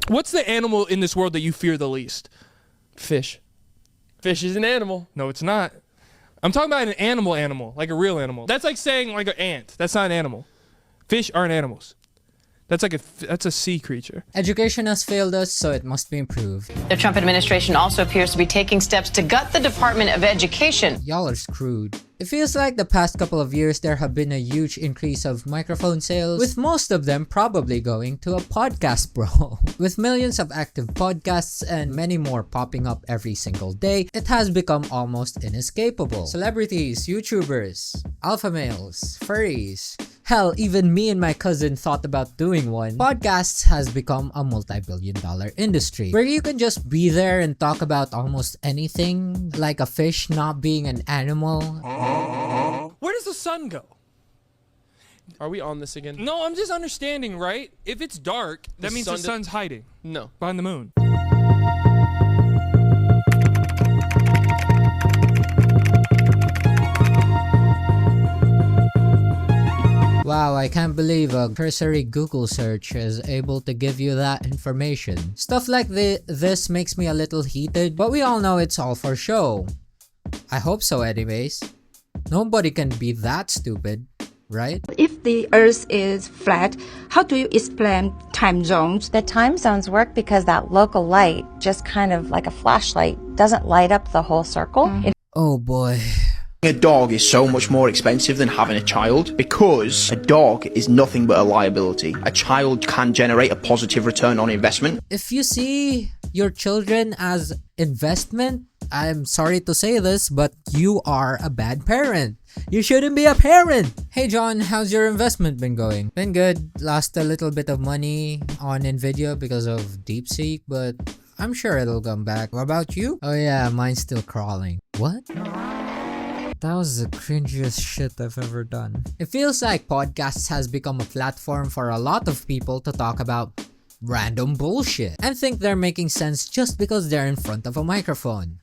What's the animal in this world that you fear the least? Fish. Fish is an animal. No, it's not. I'm talking about an animal, like a real animal. That's like saying like an ant. That's not an animal. Fish aren't animals. That's a sea creature. Education has failed us, so it must be improved. The Trump administration also appears to be taking steps to gut the Department of Education. Y'all are screwed. It feels like the past couple of years there have been a huge increase of microphone sales, with most of them probably going to a podcast bro. With millions of active podcasts and many more popping up every single day, it has become almost inescapable. Celebrities, YouTubers, alpha males, furries, hell, even me and my cousin thought about doing one. Podcasts has become a multi-billion-dollar industry where you can just be there and talk about almost anything, like a fish not being an animal. Where does the sun go? Are we on this again? No, I'm just understanding, right? If it's dark, that means the sun's hiding. No. Behind the moon. Wow, I can't believe a cursory Google search is able to give you that information. Stuff like this makes me a little heated, but we all know it's all for show. I hope so anyways. Nobody can be that stupid, right? If the Earth is flat, how do you explain time zones? The time zones work because that local light, just kind of like a flashlight, doesn't light up the whole circle. Oh boy. A dog is so much more expensive than having a child because a dog is nothing but a liability. A child can generate a positive return on investment. If you see your children as investment, I'm sorry to say this, but you are a bad parent. You shouldn't be a parent. Hey John, how's your investment been going? Been good. Lost a little bit of money on Nvidia because of DeepSeek, but I'm sure it'll come back. What about you? Oh yeah, mine's still crawling. What? That was the cringiest shit I've ever done. It feels like podcasts has become a platform for a lot of people to talk about random bullshit and think they're making sense just because they're in front of a microphone.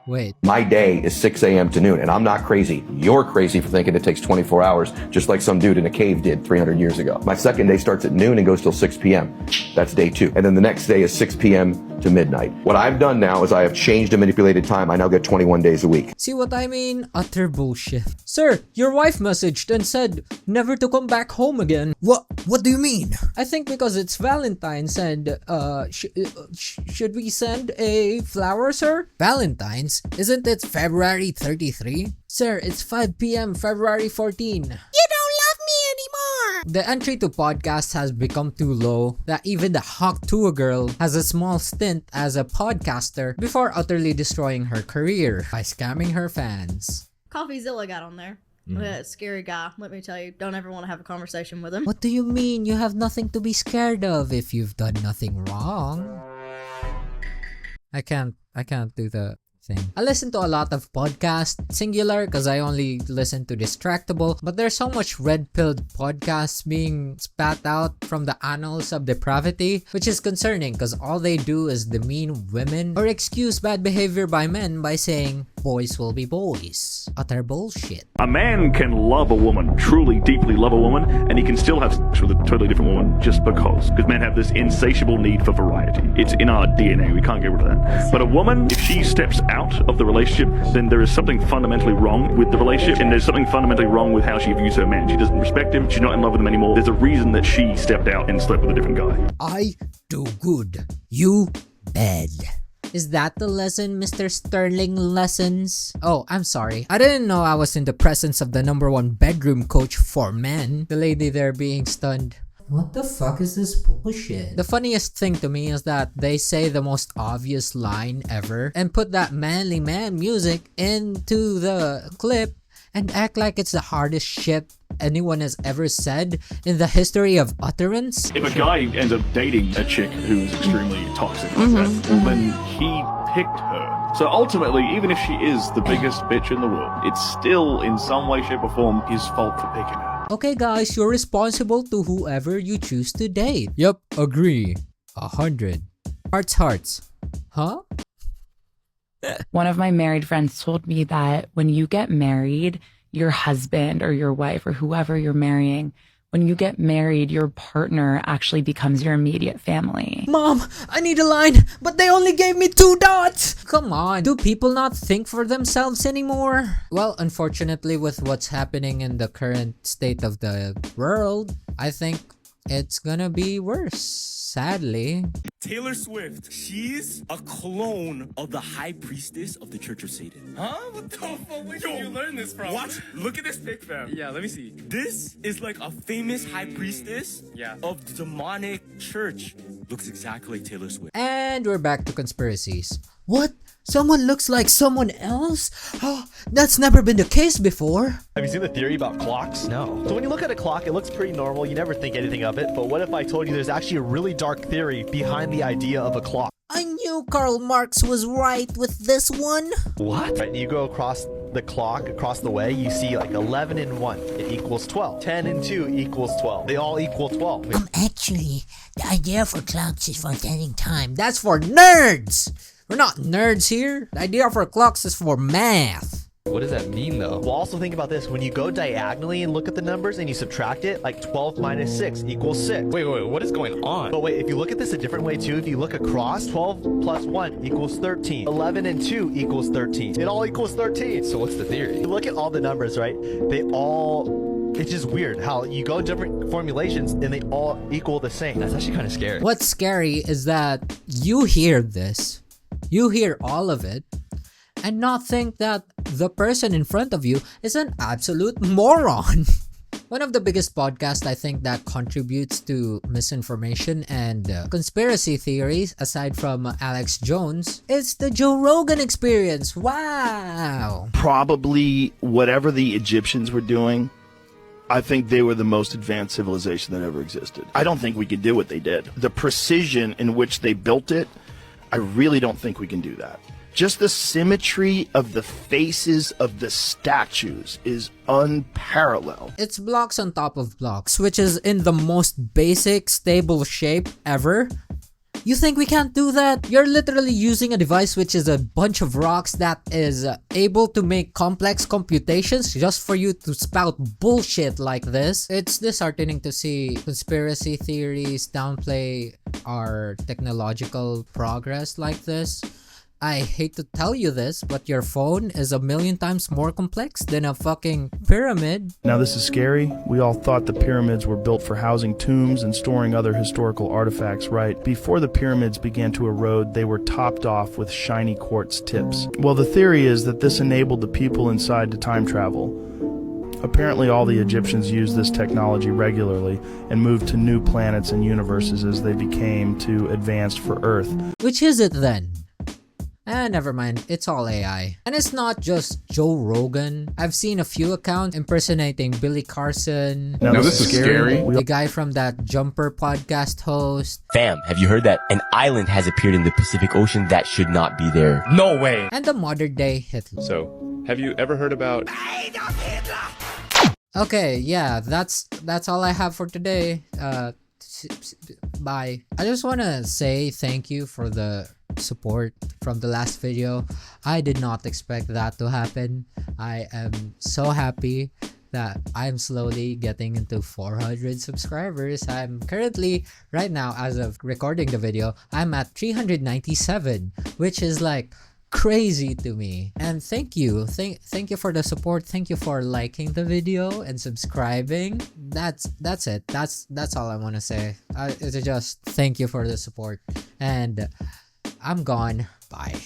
Wait. My day is 6 a.m. to noon, and I'm not crazy. You're crazy for thinking it takes 24 hours, just like some dude in a cave did 300 years ago. My second day starts at noon and goes till 6 p.m. That's day 2. And then the next day is 6 p.m. to midnight. What I've done now is I have changed and manipulated time. I now get 21 days a week. See what I mean? Utter bullshit. Sir, your wife messaged and said never to come back home again. What do you mean? I think because it's Valentines and should we send a flower, sir? Valentines? Isn't it February 33? Sir, it's 5 p.m. February 14. You don't love me anymore! The entry to podcasts has become too low that even the Hawk Tuah girl has a small stint as a podcaster before utterly destroying her career by scamming her fans. CoffeeZilla got on there. That scary guy, let me tell you. Don't ever want to have a conversation with him. What do you mean? You have nothing to be scared of if you've done nothing wrong. I can't do the thing. I listen to a lot of podcasts, singular, because I only listen to Distractable, but there's so much red-pilled podcasts being spat out from the annals of depravity, which is concerning because all they do is demean women or excuse bad behavior by men by saying boys will be boys. Utter bullshit. A man can love a woman, truly, deeply love a woman, and he can still have sex with a totally different woman just because men have this insatiable need for variety. It's in our DNA, we can't get rid of that. But a woman, if she steps out of the relationship, then there is something fundamentally wrong with the relationship, and there's something fundamentally wrong with how she views her man. She doesn't respect him, she's not in love with him anymore. There's a reason that she stepped out and slept with a different guy. I do good, you bad. Is that the lesson, Mr. Sterling Lessons? Oh, I'm sorry. I didn't know I was in the presence of the #1 bedroom coach for men. The lady there being stunned. What the fuck is this bullshit? The funniest thing to me is that they say the most obvious line ever and put that manly man music into the clip and act like it's the hardest shit anyone has ever said in the history of utterance. If a guy ends up dating a chick who's extremely toxic like that, then he picked her. So ultimately, even if she is the biggest bitch in the world, it's still in some way, shape or form his fault for picking her. Okay guys, you're responsible to whoever you choose to date. Yup, agree. 100. Hearts. Huh? One of my married friends told me that when you get married, your husband or your wife or whoever you're marrying, When you get married, your partner actually becomes your immediate family. Mom, I need a line, but they only gave me 2 dots. Come on, do people not think for themselves anymore? Well, unfortunately, with what's happening in the current state of the world, I think it's gonna be worse, sadly. Taylor Swift, she's a clone of the high priestess of the Church of Satan. Huh? What the fuck? Where did you learn this from? Watch, look at this pic, fam. Yeah, let me see. This is like a famous high priestess of the demonic church. Looks exactly like Taylor Swift. And we're back to conspiracies. What? Someone looks like someone else? Oh, that's never been the case before. Have you seen the theory about clocks? No. So when you look at a clock, it looks pretty normal. You never think anything of it. But what if I told you there's actually a really dark theory behind the idea of a clock? I knew Karl Marx was right with this one. What? Right, you go across the clock, across the way, you see like 11 and 1. It equals 12. 10 and 2 equals 12. They all equal 12. Actually, the idea for clocks is for telling time. That's for nerds! We're not nerds here. The idea for clocks is for math. What does that mean, though? Well, also think about this. When you go diagonally and look at the numbers and you subtract it, like 12 minus 6 equals 6. Wait, what is going on? But wait, if you look at this a different way, too, if you look across, 12 plus 1 equals 13. 11 and 2 equals 13. It all equals 13. So what's the theory? You look at all the numbers, right? It's just weird how you go different formulations and they all equal the same. That's actually kind of scary. What's scary is that you hear this. You hear all of it and not think that the person in front of you is an absolute moron. One of the biggest podcasts I think that contributes to misinformation and conspiracy theories, aside from Alex Jones, is the Joe Rogan Experience. Wow! Probably whatever the Egyptians were doing, I think they were the most advanced civilization that ever existed. I don't think we could do what they did. The precision in which they built it, I really don't think we can do that. Just the symmetry of the faces of the statues is unparalleled. It's blocks on top of blocks, which is in the most basic, stable shape ever. You think we can't do that? You're literally using a device which is a bunch of rocks that is able to make complex computations just for you to spout bullshit like this. It's disheartening to see conspiracy theories downplay our technological progress like this. I hate to tell you this, but your phone is 1,000,000 times more complex than a fucking pyramid. Now this is scary. We all thought the pyramids were built for housing tombs and storing other historical artifacts, right? Before the pyramids began to erode, they were topped off with shiny quartz tips. Well, the theory is that this enabled the people inside to time travel. Apparently all the Egyptians used this technology regularly and moved to new planets and universes as they became too advanced for Earth. Which is it then? Never mind, it's all AI. And it's not just Joe Rogan. I've seen a few accounts impersonating Billy Carson. Now this is scary. The guy from that Jumper podcast host. Fam, have you heard that an island has appeared in the Pacific Ocean that should not be there? No way! And the modern day Hitler. So, have you ever heard about... Okay, yeah, that's all I have for today. Bye. I just want to say thank you for the support from the last video. I did not expect that to happen. I am so happy that I'm slowly getting into 400 subscribers. I'm currently, right now, as of recording the video, I'm at 397, which is like crazy to me. And thank you for the support. Thank you for liking the video and subscribing. That's it. That's all I want to say. It's just thank you for the support, and I'm gone. Bye.